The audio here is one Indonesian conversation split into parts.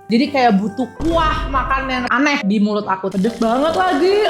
Jadi kayak butuh kuah makan yang aneh di mulut aku. Pedes banget lagi.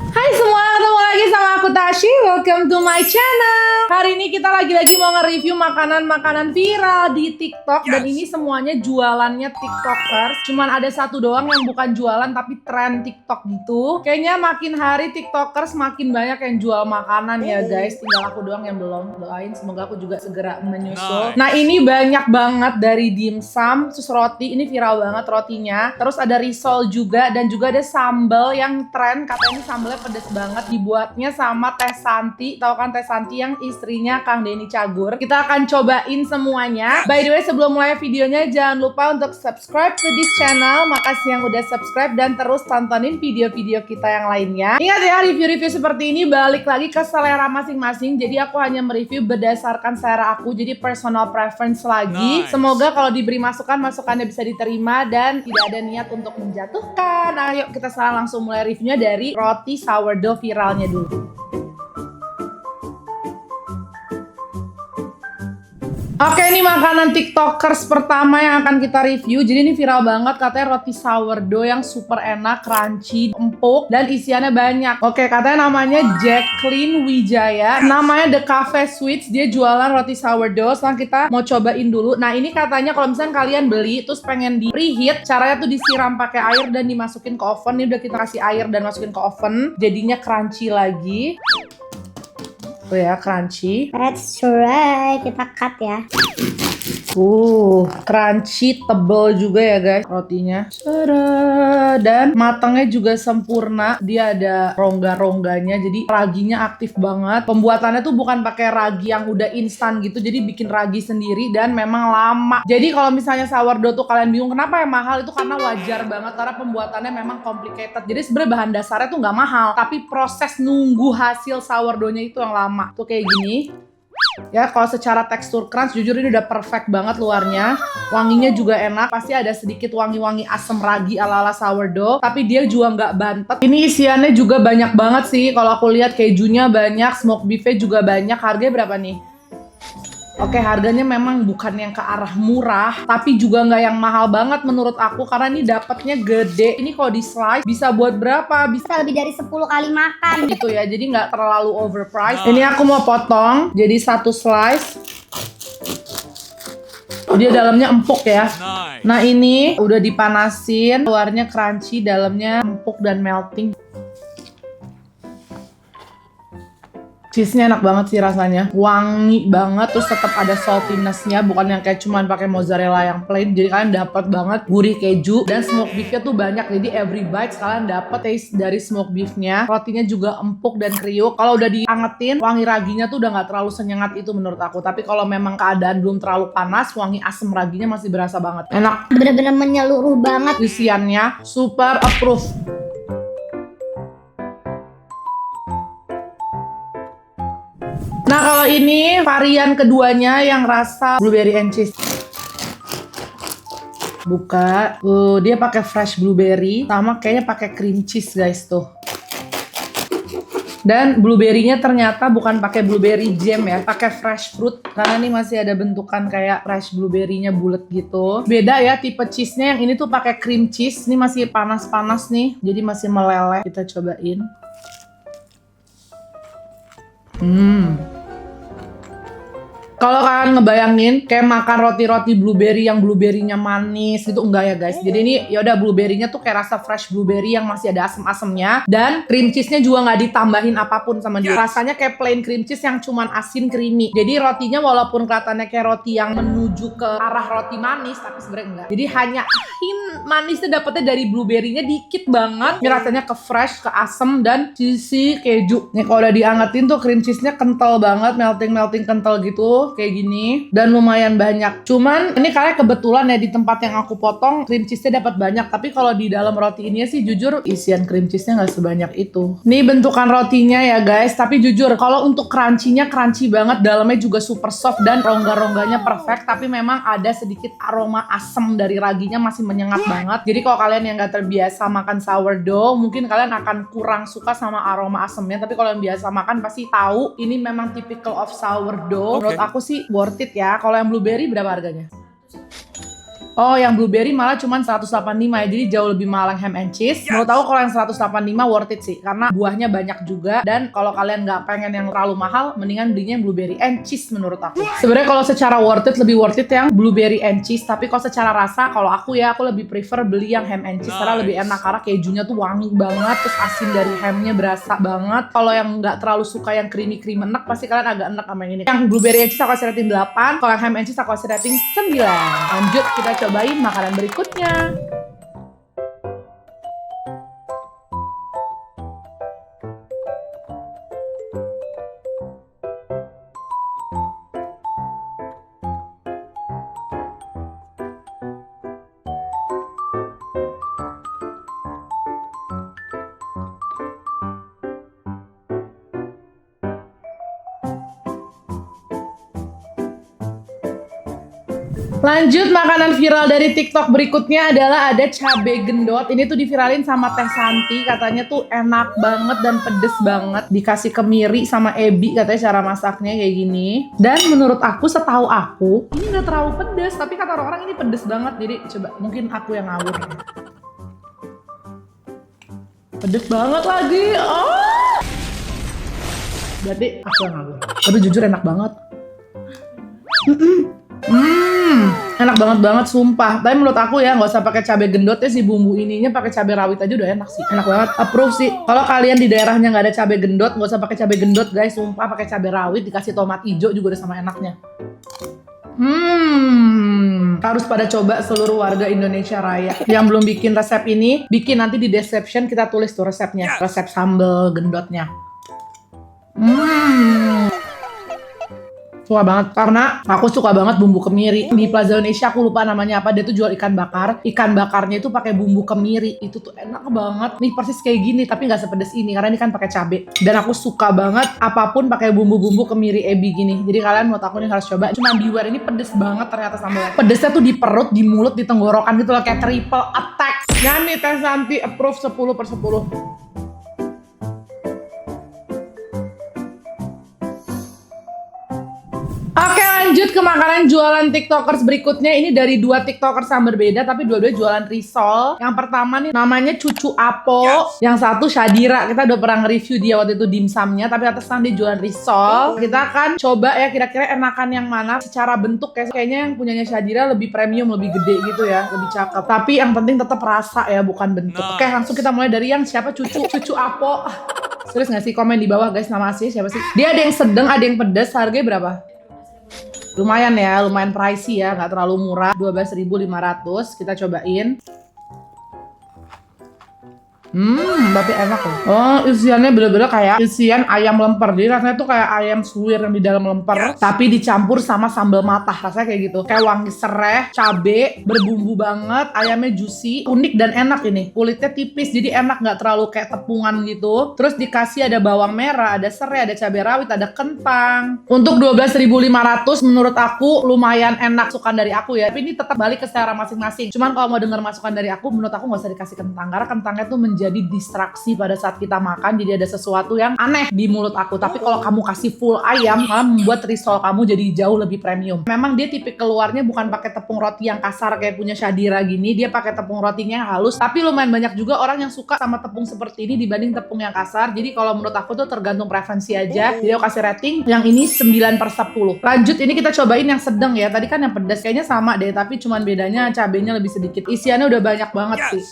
Hai semua, ketemu lagi sama aku Tashi. Welcome to my channel. Hari ini kita lagi-lagi mau nge-review makanan-makanan viral di TikTok. Dan ini semuanya jualannya TikTokers. Cuman ada satu doang yang bukan jualan tapi tren TikTok gitu. Kayaknya makin hari TikTokers makin banyak yang jual makanan ya guys. Tinggal aku doang yang belum. Doain semoga aku juga segera menyusul. Nah ini banyak banget dari dimsum, terus roti. Ini viral banget rotinya. Terus ada risol juga dan juga ada sambal yang tren. Katanya ini sambalnya pedes banget. Dibuatnya sama Teh Santi. Tahu kan Teh Santi yang istrinya Kang Denny Cagur. Kita akan cobain semuanya. By the way, sebelum mulai videonya jangan lupa untuk subscribe to this channel. Makasih yang udah subscribe dan terus tontonin video-video kita yang lainnya. Ingat ya, review-review seperti ini balik lagi ke selera masing-masing. Jadi aku hanya mereview berdasarkan selera aku. Jadi personal preference lagi. Semoga kalau diberi masukan, masukannya bisa diterima dan tidak ada niat untuk menjatuhkan. Nah, yuk kita sekarang langsung mulai reviewnya dari roti sourdough viralnya dulu. Oke, ini makanan TikTokers pertama yang akan kita review. Jadi ini viral banget, katanya roti sourdough yang super enak, crunchy, empuk, dan isiannya banyak. Oke, katanya namanya Jacqueline Wijaya. Namanya The Cafe Sweets, dia jualan roti sourdough. Sekarang kita mau cobain dulu. Nah, ini katanya kalau misalnya kalian beli, terus pengen di preheat, caranya tuh disiram pakai air dan dimasukin ke oven. Ini udah kita kasih air dan masukin ke oven, jadinya crunchy lagi. Tuh ya, crunchy. That's right, kita cut ya. Crunchy, tebel juga ya guys rotinya. Tada! Dan matangnya juga sempurna. Dia ada rongga-rongganya, jadi raginya aktif banget. Pembuatannya tuh bukan pakai ragi yang udah instan gitu, jadi bikin ragi sendiri dan memang lama. Jadi kalau misalnya sourdough tuh kalian bingung kenapa yang mahal, itu karena wajar banget karena pembuatannya memang complicated. Jadi sebenarnya bahan dasarnya tuh nggak mahal, tapi proses nunggu hasil sourdoughnya itu yang lama. Tuh kayak gini. Ya, kalau secara tekstur crunch jujur ini udah perfect banget luarnya. Wanginya juga enak. Pasti ada sedikit wangi-wangi asam ragi ala-ala sourdough, tapi dia juga nggak bantet. Ini isiannya juga banyak banget sih. Kalau aku lihat kejunya banyak, smoked beefnya juga banyak. Harganya berapa nih? Oke, harganya memang bukan yang ke arah murah, tapi juga nggak yang mahal banget menurut aku karena ini dapatnya gede. Ini kalau di slice bisa buat berapa? Bisa lebih dari 10 kali makan gitu ya, jadi nggak terlalu overpriced. Ini aku mau potong jadi satu slice. Dia dalamnya empuk ya. Nah ini udah dipanasin, luarnya crunchy, dalamnya empuk dan melting. Cheese-nya enak banget sih rasanya, wangi banget, terus tetap ada saltiness-nya, bukan yang kayak cuman pakai mozzarella yang plain. Jadi kalian dapat banget gurih keju dan smoked beef-nya tuh banyak. Jadi every bite kalian dapat taste dari smoked beef-nya. Rotinya juga empuk dan kriuk. Kalau udah diangetin, wangi raginya tuh udah nggak terlalu senyengat itu menurut aku. Tapi kalau memang keadaan belum terlalu panas, wangi asam raginya masih berasa banget. Enak. bener-bener menyeluruh banget. Isiannya super approve. Nah kalau ini varian keduanya yang rasa blueberry and cheese. Buka, dia pakai fresh blueberry, sama kayaknya pakai cream cheese guys tuh. Dan blueberry-nya ternyata bukan pakai blueberry jam ya, pakai fresh fruit karena ini masih ada bentukan kayak fresh blueberry-nya bulat gitu. Beda ya tipe cheese-nya, yang ini tuh pakai cream cheese. Ini masih panas-panas nih, jadi masih meleleh. Kita cobain. Kalau kalian ngebayangin kayak makan roti-roti blueberry yang blueberry-nya manis gitu, enggak ya guys. Jadi ini ya udah blueberry-nya tuh kayak rasa fresh blueberry yang masih ada asem-asemnya, dan cream cheese-nya juga nggak ditambahin apapun sama dia. Rasanya kayak plain cream cheese yang cuman asin creamy. Jadi rotinya walaupun kelihatannya kayak roti yang menuju ke arah roti manis, tapi sebenarnya enggak. Jadi hanya manisnya dapetnya dari blueberry-nya dikit banget. Ini rasanya ke fresh, ke asem, dan cheesy keju. Nih kalau udah diangetin tuh cream cheese-nya kental banget, melting kental gitu. kayak gini dan lumayan banyak. Cuman ini kayak kebetulan ya di tempat yang aku potong cream cheese-nya dapat banyak, tapi kalau di dalam roti ini sih jujur isian cream cheese-nya nggak sebanyak itu. Nih bentukan rotinya ya guys, tapi jujur kalau untuk crunchy-nya crunchy banget, dalamnya juga super soft dan rongga-rongganya perfect, tapi memang ada sedikit aroma asam dari raginya masih menyengat banget. Jadi kalau kalian yang nggak terbiasa makan sourdough, mungkin kalian akan kurang suka sama aroma asamnya, tapi kalau yang biasa makan pasti tahu ini memang typical of sourdough. Menurut aku sih worth it ya. Kalau yang blueberry berapa harganya? Oh, yang blueberry malah cuma 185 ya, jadi jauh lebih mahal yang ham and cheese. Menurut aku kalau yang 185 worth it sih, karena buahnya banyak juga. Dan kalau kalian nggak pengen yang terlalu mahal, mendingan belinya yang blueberry and cheese menurut aku. Sebenarnya kalau secara worth it, lebih worth it yang blueberry and cheese. Tapi kalau secara rasa, kalau aku ya, aku lebih prefer beli yang ham and cheese karena lebih enak, karena kejunya tuh wangi banget, terus asin dari hamnya berasa banget. Kalau yang nggak terlalu suka yang creamy enak, pasti kalian agak enak sama yang ini. Yang blueberry and cheese aku kasih rating 8, kalau yang ham and cheese aku kasih rating 9. Lanjut, kita cobain makanan berikutnya. Lanjut, makanan viral dari TikTok berikutnya adalah ada cabai gendot. Ini tuh diviralin sama Teh Santi, katanya tuh enak banget dan pedes banget. Dikasih kemiri sama ebi, katanya cara masaknya kayak gini. Dan menurut aku, setahu aku, ini nggak terlalu pedes, tapi kata orang-orang ini pedes banget. Jadi coba, mungkin aku yang ngawur. Pedes banget lagi. Oh! Berarti aku yang ngawur. Tapi jujur enak banget. Enak banget sumpah. Tapi menurut aku ya nggak usah pakai cabai gendot ya, si bumbu ininya pakai cabai rawit aja udah enak sih. Enak banget, approve sih. Kalau kalian di daerahnya nggak ada cabai gendot, nggak usah pakai cabai gendot guys, sumpah pakai cabai rawit dikasih tomat hijau juga udah sama enaknya. Harus pada coba seluruh warga Indonesia Raya. Yang belum bikin resep ini, bikin nanti di description kita tulis tuh resepnya, resep sambal gendotnya. Suka banget, karena aku suka banget bumbu kemiri. Di Plaza Indonesia aku lupa namanya apa, dia tuh jual ikan bakar. Ikan bakarnya itu pakai bumbu kemiri, itu tuh enak banget. Nih persis kayak gini, tapi nggak sepedes ini karena ini kan pakai cabe. Dan aku suka banget apapun pakai bumbu-bumbu kemiri ebi gini. Jadi kalian menurut aku nih harus coba. Cuma beware, ini pedes banget ternyata sambalnya. Pedesnya tuh di perut, di mulut, di tenggorokan gitu loh, kayak triple attack. Dan nih Teh Santi approve 10/10. Oke, lanjut ke makanan jualan tiktokers berikutnya. Ini dari dua tiktokers yang berbeda, tapi dua-duanya jualan risol. Yang pertama nih namanya Cucu Apo, yang satu Shadira. Kita udah pernah nge-review dia waktu itu dimsumnya, tapi atasnya dia jualan risol. Kita akan coba ya kira-kira enakan yang mana. Secara bentuk kayaknya yang punyanya Shadira lebih premium, lebih gede gitu ya, lebih cakep. Tapi yang penting tetap rasa ya, bukan bentuk. Oke, langsung kita mulai dari yang siapa? Cucu Apo. Serius nggak sih? Komen di bawah guys, nama asli siapa sih? Dia ada yang sedang, ada yang pedas. Harganya berapa? Lumayan ya, lumayan pricey ya, nggak terlalu murah, 12.500. Kita cobain. Tapi enak loh. Oh, isiannya bener-bener kayak isian ayam lemper. Jadi rasanya tuh kayak ayam suwir yang di dalam lemper, tapi dicampur sama sambal matah. Rasanya kayak gitu. Kayak wangi serai, cabe, berbumbu banget, ayamnya juicy, unik dan enak ini. Kulitnya tipis, jadi enak, nggak terlalu kayak tepungan gitu. Terus dikasih ada bawang merah, ada serai, ada cabai rawit, ada kentang. Untuk 12.500 menurut aku lumayan enak, masukan dari aku ya. Tapi ini tetap balik ke selera masing-masing. Cuman kalau mau denger masukan dari aku, menurut aku nggak usah dikasih kentang, karena kentangnya tuh jadi distraksi pada saat kita makan, jadi ada sesuatu yang aneh di mulut aku. Tapi kalau kamu kasih full ayam, malah membuat risol kamu jadi jauh lebih premium. Memang dia tipe keluarnya bukan pakai tepung roti yang kasar kayak punya Shadira gini, dia pakai tepung rotinya yang halus. Tapi lumayan banyak juga orang yang suka sama tepung seperti ini dibanding tepung yang kasar. Jadi kalau menurut aku tuh tergantung preferensi aja. Jadi aku kasih rating yang ini 9/10. Lanjut, ini kita cobain yang sedang ya. Tadi kan yang pedas, kayaknya sama deh, tapi cuman bedanya cabenya lebih sedikit. Isiannya udah banyak banget sih.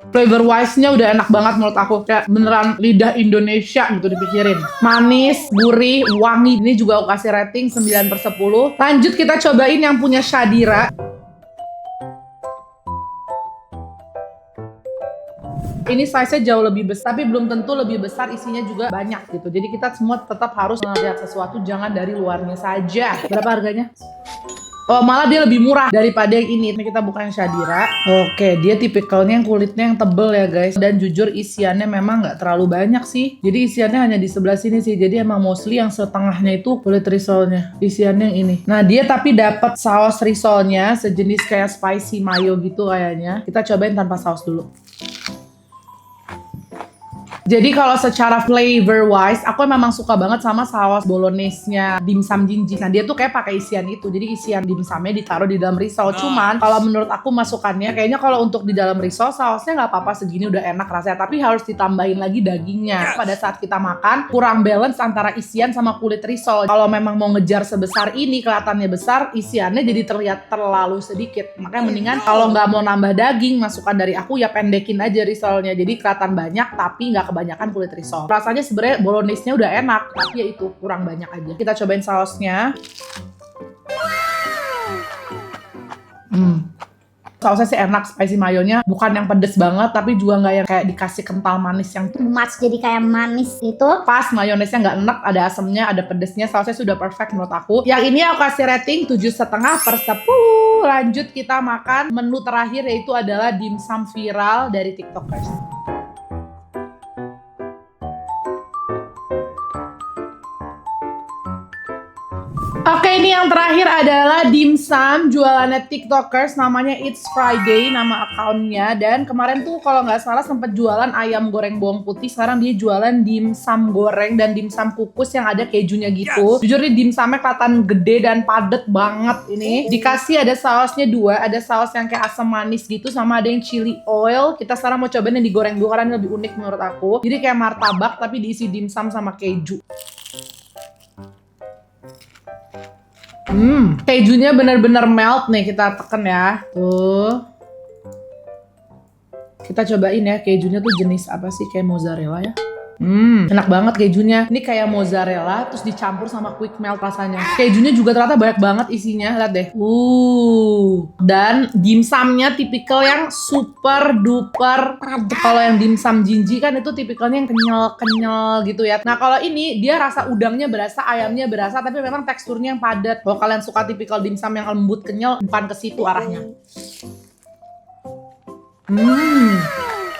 Flavor wise-nya udah enak banget menurut aku. Kayak beneran lidah Indonesia gitu dipikirin. Manis, gurih, wangi. Ini juga aku kasih rating 9/10. Lanjut kita cobain yang punya Shadira. Ini size-nya jauh lebih besar, tapi belum tentu lebih besar, isinya juga banyak gitu. Jadi kita semua tetap harus melihat sesuatu, jangan dari luarnya saja. Berapa harganya? Oh, malah dia lebih murah daripada yang ini. Ini kita buka yang Shadira. Oke, dia tipikalnya yang kulitnya yang tebel ya guys. Dan jujur isiannya memang nggak terlalu banyak sih. Jadi isiannya hanya di sebelah sini sih. Jadi emang mostly yang setengahnya itu kulit risolnya. Isiannya yang ini. Nah, dia tapi dapat saus risolnya sejenis kayak spicy mayo gitu kayaknya. Kita cobain tanpa saus dulu. Jadi kalau secara flavor wise, aku memang suka banget sama saus bolognese-nya dimsum Jinji. Nah dia tuh kayak pakai isian itu, jadi isian dimsumnya ditaruh di dalam risol. Cuman kalau menurut aku masukannya, kayaknya kalau untuk di dalam risol sausnya nggak apa-apa, segini udah enak rasanya. Tapi harus ditambahin lagi dagingnya. Pada saat kita makan kurang balance antara isian sama kulit risol. Kalau memang mau ngejar sebesar ini, kelihatannya besar, isiannya jadi terlihat terlalu sedikit. Makanya mendingan kalau nggak mau nambah daging, masukan dari aku ya pendekin aja risolnya. Jadi kelihatan banyak tapi nggak kebanyakan kulit risol. Rasanya sebenarnya bolognese-nya udah enak, tapi ya itu kurang banyak aja. Kita cobain sausnya. Sausnya sih enak, spicy mayonya bukan yang pedes banget, tapi juga nggak yang kayak dikasih kental manis yang Match jadi kayak manis gitu. pas. Mayonesnya nggak enak, ada asemnya, ada pedesnya. Sausnya sudah perfect menurut aku. Yang ini aku kasih rating 7,5/10. Lanjut kita makan menu terakhir, yaitu adalah dimsum viral dari TikTokers. Oke, ini yang terakhir adalah dimsum jualannya TikTokers, namanya It's Friday nama akunnya. Dan kemarin tuh kalau nggak salah sempat jualan ayam goreng bawang putih, sekarang dia jualan dimsum goreng dan dimsum kukus yang ada kejunya gitu. Jujur nih dimsumnya kelihatan gede dan padet banget ini. Dikasih ada sausnya dua, ada saus yang kayak asam manis gitu, sama ada yang chili oil. Kita sekarang mau cobain yang digoreng dulu karena ini lebih unik menurut aku. Jadi kayak martabak tapi diisi dimsum sama keju. Kejunya bener-bener melt nih, kita tekan ya. Tuh. Kita cobain ya, kejunya tuh jenis apa sih? Kayak mozzarella ya. Enak banget kejunya. Ini kayak mozzarella terus dicampur sama quick melt rasanya. Kejunya juga ternyata banyak banget isinya, lihat deh. Dan dimsumnya tipikal yang super duper padat. Kalau yang dimsum Jinji kan itu tipikalnya yang kenyal-kenyal gitu ya. Nah kalau ini dia rasa udangnya berasa, ayamnya berasa, tapi memang teksturnya yang padat. Kalau kalian suka tipikal dimsum yang lembut kenyal, bukan ke situ arahnya.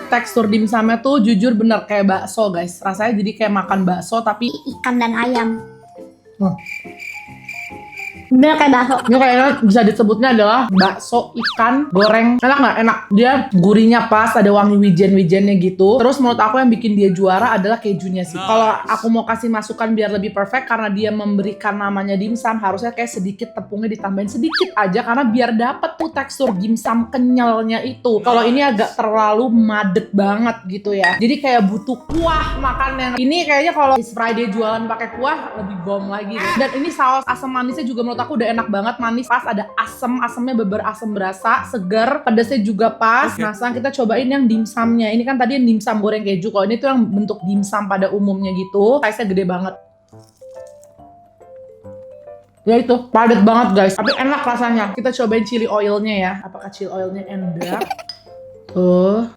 Tekstur dimsumnya tuh jujur bener kayak bakso guys. Rasanya jadi kayak makan bakso tapi Ikan dan ayam. Bener kayak bakso. ini kayaknya bisa disebutnya adalah bakso ikan goreng. Enak nggak? Enak. Dia gurihnya pas, ada wangi wijen-wijennya gitu. Terus menurut aku yang bikin dia juara adalah kejunya sih. Kalau aku mau kasih masukan biar lebih perfect, karena dia memberikan namanya dimsum, harusnya kayak sedikit tepungnya ditambahin sedikit aja, karena biar dapet tuh tekstur dimsum kenyalnya itu. Kalau ini agak terlalu madet banget gitu ya. Jadi kayak butuh kuah makannya. Ini kayaknya kalau It's Friday jualan pakai kuah lebih bomb lagi deh. Dan ini saus asam manisnya juga menurut aku udah enak banget, manis pas, ada asemnya asam berasa, segar, pedasnya juga pas. Nah sekarang kita cobain yang dimsumnya. Ini kan tadi yang dimsum goreng keju, kalau ini tuh yang bentuk dimsum pada umumnya gitu, size-nya gede banget. Ya itu, padat banget guys, tapi enak rasanya. Kita cobain chili oilnya ya, apakah chili oilnya enak? Tuh.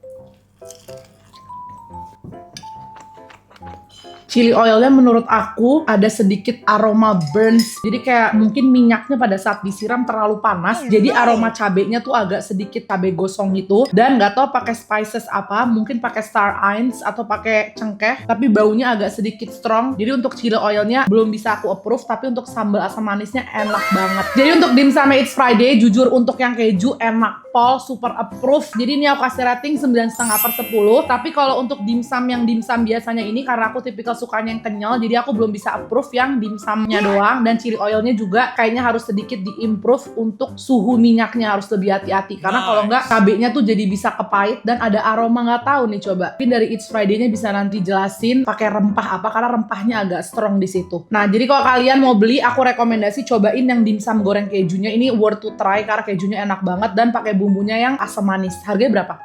Chili oilnya menurut aku ada sedikit aroma burns. Jadi kayak mungkin minyaknya pada saat disiram terlalu panas. Jadi aroma cabenya tuh agak sedikit cabai gosong gitu. Dan nggak tahu pakai spices apa. Mungkin pakai star anise atau pakai cengkeh. Tapi baunya agak sedikit strong. Jadi untuk chili oilnya belum bisa aku approve. Tapi untuk sambal asam manisnya enak banget. Jadi untuk dimsum It's Friday, jujur untuk yang keju enak. Pol super approve. Jadi ini aku kasih rating 9,5/10. Tapi kalau untuk dimsum yang dimsum biasanya ini, karena aku tipikal sukanya yang kenyal, jadi aku belum bisa approve yang dimsumnya doang. Dan chili oilnya juga kayaknya harus sedikit diimprove untuk suhu minyaknya, harus lebih hati-hati. Karena kalau nggak cabenya tuh jadi bisa kepahit dan ada aroma nggak tahu nih. Coba mungkin dari It's Friday-nya bisa nanti jelasin pakai rempah apa, karena rempahnya agak strong di situ. Nah jadi kalau kalian mau beli, aku rekomendasi cobain yang dimsum goreng kejunya. Ini worth to try karena kejunya enak banget dan pakai bumbunya yang asam manis. Harganya berapa?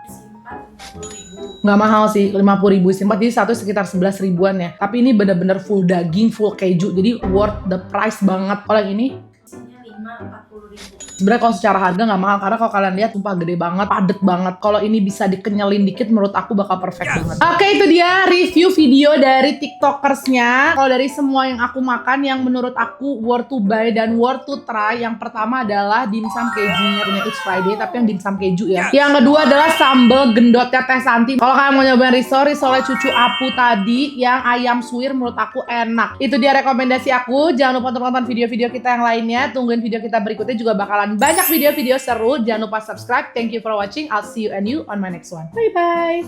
Nggak mahal sih, 50.000 simpat, jadi satu sekitar 11 ribuan ya. Tapi ini bener-bener full daging, full keju, jadi worth the price banget. Kalau yang ini? karena 40.000. Sebenarnya kalau secara harga nggak mahal, karena kalau kalian lihat tumpah gede banget, padet banget. Kalau ini bisa dikenyalin dikit, menurut aku bakal perfect banget. Oke, itu dia review video dari tiktokersnya. Kalau dari semua yang aku makan, yang menurut aku worth to buy dan worth to try, yang pertama adalah dimsum kejunya punya It's Friday, tapi yang dimsum keju ya. Yang kedua adalah sambal gendotnya Teh Santi. Kalau kalian mau nyobain risolnya cucu Apu tadi, yang ayam suwir menurut aku enak. Itu dia rekomendasi aku. Jangan lupa untuk nonton video-video kita yang lainnya. Tungguin video kita berikutnya juga bakalan banyak video-video seru. Jangan lupa subscribe. Thank you for watching. I'll see you and you on my next one. Bye bye.